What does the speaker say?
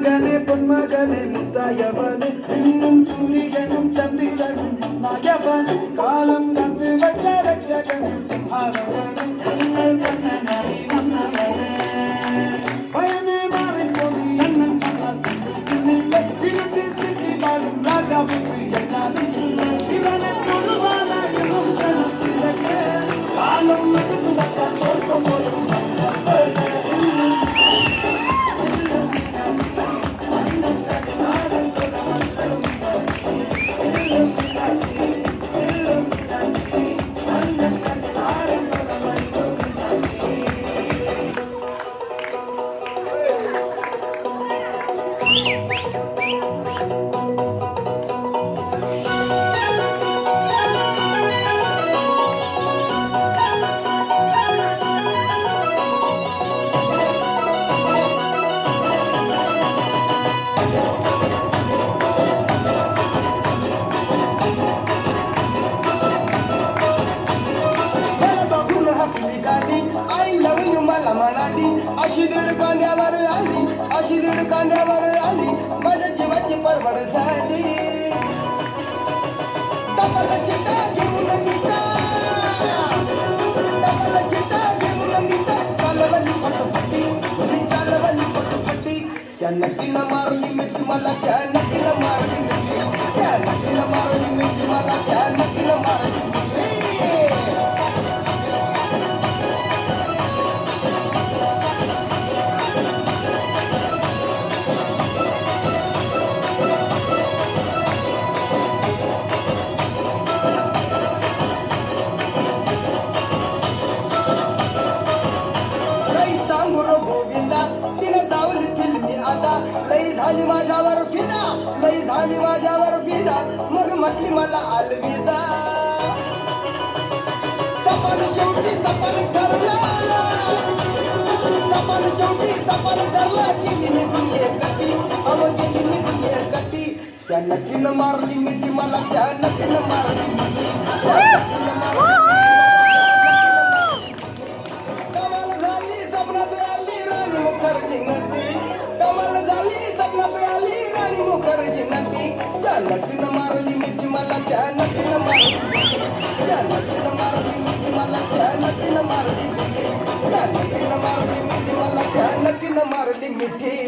பொன்மகனே முத்தாயவனே இன்னும் சூரியனும் சந்திரனும் நாயவனே காலம் காத்து வச்ச ரட்சகனே சம்ஹாரகனே கண்ணல் கண்ணனாய் வந்தவனே பயமே மாறி போது அண்ணன் மகாத்மில்லை இருட்டி சிட்டி வாழும் ராஜாவுக்கு எல்லாரும் சொல்ல இவனை தொழுவானாயினும் ஜனத்திலக்கே காலம் எடுத்து வச்ச சொர்க்கம் போலும் अशी दीड कांड्यावर आली अशी दीड कांड्यावर आली माझ्या जीवाची परवड झाली डबल शिटा घेऊन निघा डबल शिटा घेऊन निघा कालवली पटपटी कालवली पटपटी त्या नक्कीनं मारली मिठी मला त्या नक्कीनं मारली मिठी त्या नक्कीनं मारली मिठी मला त्या नक्कीनं मारली मिठी झाली माझ्यावर फिदा लई झाली माझ्यावर फिदा मग म्हटली मला अलविदा सपन शेवटी सपन ठरला सपन शेवटी सपन ठरला गेली निघून एकटी अव गेली निघून एकटी त्या नक्कीनं मारली मिठी मला त्या नक्कीनं मारली मिठी कमाल झाली सपनात आली राणी मुखर्जी नटी कमाल झाली सपनात आली राणी मुखर्जी नटी त्या नटीनं मारली मिठी मला त्या नटीनं मारली मिठी त्या नटीनं मारली मिठी मला त्या नटीनं मारली मिठी त्या नटीनं मारली मिठी मला त्या नटीनं मारली मिठी